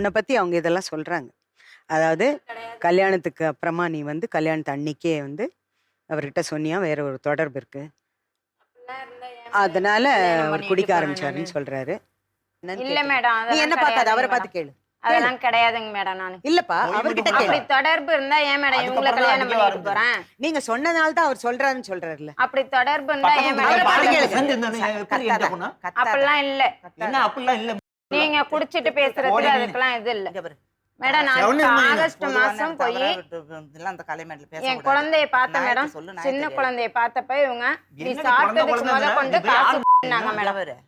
உன்னை பத்தி அவங்க இதெல்லாம் சொல்றாங்க. அதாவது கல்யாணத்துக்கு அப்புறமா நீ வந்து கல்யாணத்து அன்னைக்கே வந்து அவர்கிட்ட சொன்னியா வேற ஒரு தொடர்பு இருக்கு, அதனால அவர் குடிக்க ஆரம்பிச்சாருன்னு சொல்றாரு. என்னன்னு இல்ல கேட்டேன். மேடம், நீ என்ன அதெல்லாம் பார்க்காத, அவரை கிடையாதுங்க பார்த்து கேளு. அதெல்லாம் கிடையாதுங்க மேடம். நானு இல்லப்பா, அவர்கிட்ட அப்படி கேளு. தொடர்பு இருந்தா ஏன் மேடம் இவங்கள கல்யாணம் பண்ணிட்டு போறேன்? நீங்க சொன்னதால தான் அவர் சொல்றாருன்னு சொல்றாருல்ல. அப்படி தொடர்பு இருந்தா ஏன் அவரை மேடம்? பார்த்து கேளு. அப்படிலாம் இல்ல. என்ன அப்படிலாம் இல்ல. நீங்க குடிச்சிட்டு பேசுறதுக்கு அதுக்கெல்லாம் இது இல்ல மேடம். நான் ஆகஸ்ட் மாசம் போய் என் குழந்தைய பார்த்தேன் மேடம். சின்ன குழந்தைய பார்த்தப்ப இவங்க நீ சாப்பிட்டதுக்கு முத கொண்டு காசு நாங்க மேடம்.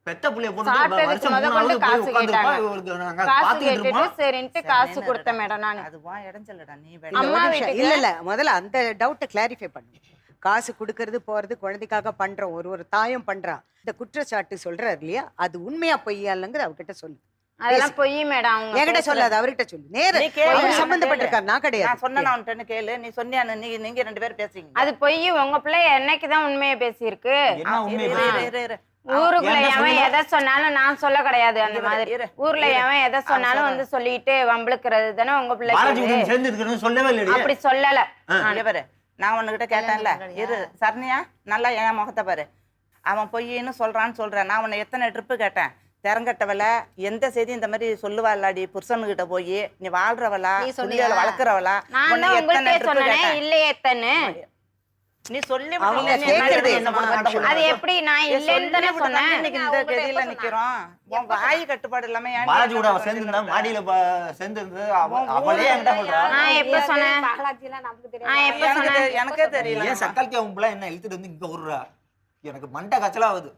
பெத்த புள்ளைய போட்டு சாப்பிட்டதுக்கு முத கொண்டு காசு கேட்டாங்க. காசு கேட்டுட்டு இருப்போம். சரின்ட்டு காசு கொடுத்தேன் மேடம். நானு அதுவா இடைஞ்சலடா நீ இல்ல, ஒரு அம்மா நிமிஷம். வீட்டுக்கு- இல்ல இல்ல முதல்ல அந்த டவுட்டை கிளாரிஃபை பண்ணு. காசு கொடுக்கறது போறது குழந்தைக்காக பண்றோம், ஒரு தாயும் பண்றான். இந்த குற்றச்சாட்டு சொல்றாரு இல்லையா, அது உண்மையா பொய்யா இல்லைங்கிற அவர்கிட்ட சொல்லு. அதெல்லாம் பொய் மேடம். அவங்க என்கிட்ட சொல்லாது, அவர்கிட்ட சொல்லு. நேர நீ கேளு. அவர் சம்பந்தப்பட்டிருக்காரு, நான் நான் கிடையாது. சொன்னேன்னு கேளு. நீ சொன்னியான்னு நீங்க 2 பேரும் பேசுறீங்க. அது பொய். உங்க பிள்ளை என்னைக்குதான் உண்மையை பேசியிருக்கு? என்ன உண்மை பேசுறது? ஊருக்குள்ள என்ன எவன் சொல்லுங்க? எதை சொன்னாலும் நான் சொல்ல கிடையாது. அந்த மாதிரி இரு. ஊர்ல எவன் எதை சொன்னாலும் வந்து சொல்லிட்டு வம்பிழுக்கிறது தானே உங்க பிள்ளை பாலாஜி செய்யுது. உடன் சேர்ந்து இருக்கணும்னு சொல்லவே இல்லையே. அப்படி சொல்லல. இங்க பாரு, நான் உன்கிட்ட கேட்டேன்ல, இரு சரணியா, நல்லா என் முகத்தை பாரு. அவன் பொய்ன்னு சொல்றான். நான் உன்னை எத்தனை ட்ரிப்பு கேட்டேன். திறங்கட்டவள எந்த செய்தி இந்த மாதிரி சொல்லுவா இல்லாடி புருஷனுகிட்ட போய் நீ வாழ்றவளா புள்ளிகளை வளர்க்குறவளா? நான் உன்னை தான் எத்தனை உங்கள்கிட்ட ட்ரிப்பு சொன்னேனே கேட்டேன். இல்லையே தன்னு. நீ சொல்லி அவங்க விட்டு கேட்கறது என்ன பண்ணுறது? அது எப்படி நான் இல்லைன்னு தானே சொன்னேன். இன்னைக்கு இந்த கதியில நிக்கிறோம். உன் வாய் கட்டுப்பாடு இல்லாம ஏன் பாலாஜி கூட அவ சேர்ந்து இருந்தா மாடியில சேர்ந்து இருந்து அவளே என்கிட்ட சொல்றா. நான் எப்ப சொன்னேன்? நான் எப்ப சொன்னேன்? எனக்கே தெரியல. ஏன் சக்காலத்தி அவங்க பிள்ளை என்ன இழுத்துட்டு வந்து இங்க விடுறா? எனக்கு மண்டை கச்சலா ஆகுது.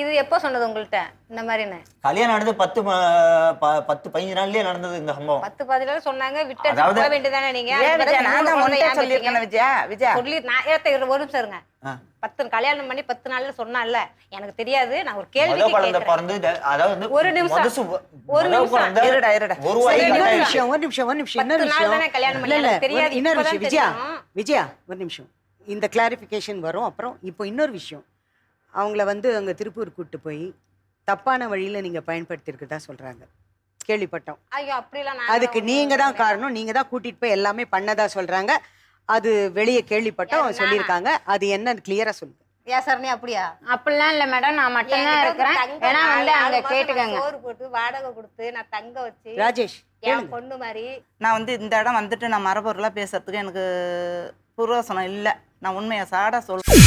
இது எப்போ சொன்னது உங்கள்கிட்ட இந்த மாதிரி? என்ன கல்யாணம் நடந்து 10-15 நாள்லயே நடந்தது இந்த சம்பவம். 10-15 சொன்னாங்க, விட்டு அதாவது- போக வேண்டியதானே நீங்க? ஏன் அதுக்கு விஜயா, பிறகு நான் தான் மூணு உன்கிட்ட குழந்தை சொல்லியிருக்கேன் விஜயா. சொல்லி நான் ஒரு நிமிஷம் இருங்க. ஆ. 10 கல்யாணம் பண்ணி 10 நாள்ல சொன்னால எனக்கு தெரியாது. நான் ஒரு கேள்வி முத குழந்தை கேட்கிறேன். பிறந்து அதாவது வந்து ஒரு நிமிஷம். ஒரு நிமிஷம் இருடா. ஒரு சரி, வாய் இன்னொரு கட்டாயம். விஷயம், ஒரு நிமிஷம். 10 நாள் தானே கல்யாணம் பண்ணி, இல்ல, இல்ல, எனக்கு தெரியாது. இன்னொரு இப்பதான் விஷயம் விஜயா. தெரியும். விஜயா ஒரு நிமிஷம். இந்த கிளாரிஃபிகேஷன் வரும். அப்புறம் இப்போ இன்னொரு விஷயம், அவங்கள வந்து அங்க திருப்பூர் கூட்டு போய் தப்பான வழியில நீங்க பயன்படுத்தியிருக்கதா சொல்றாங்க, கேள்விப்பட்டோம். ஐயோ அப்படிலாம் நான் அதுக்கு நீங்க தான் காரணம், நீங்க தான் கூட்டிட்டு போய் எல்லாமே பண்ணதா சொல்றாங்க. அது வெளியே கேள்விப்பட்டோம், சொல்லியிருக்காங்க. அது என்ன கிளியரா சொல்லுங்க. ஏன் சரணி அப்படியா? அப்படிலாம் இல்ல மேடம். நான் மட்டும்தான் இருக்கிறேன். வேணா வந்து அங்க கேட்டுக்கங்க. சோறு போட்டு வாடகை கொடுத்து நான் தங்க வச்சு ராஜேஷ் என் கேளுங்க. பொண்ணு மாதிரி நான் வந்து இந்த இடம் வந்துட்டு நான் மரபொருளாக பேசுறதுக்கு எனக்கு புரோசனம் இல்லை. நான் உண்மையை சாடா சொல்றேன்.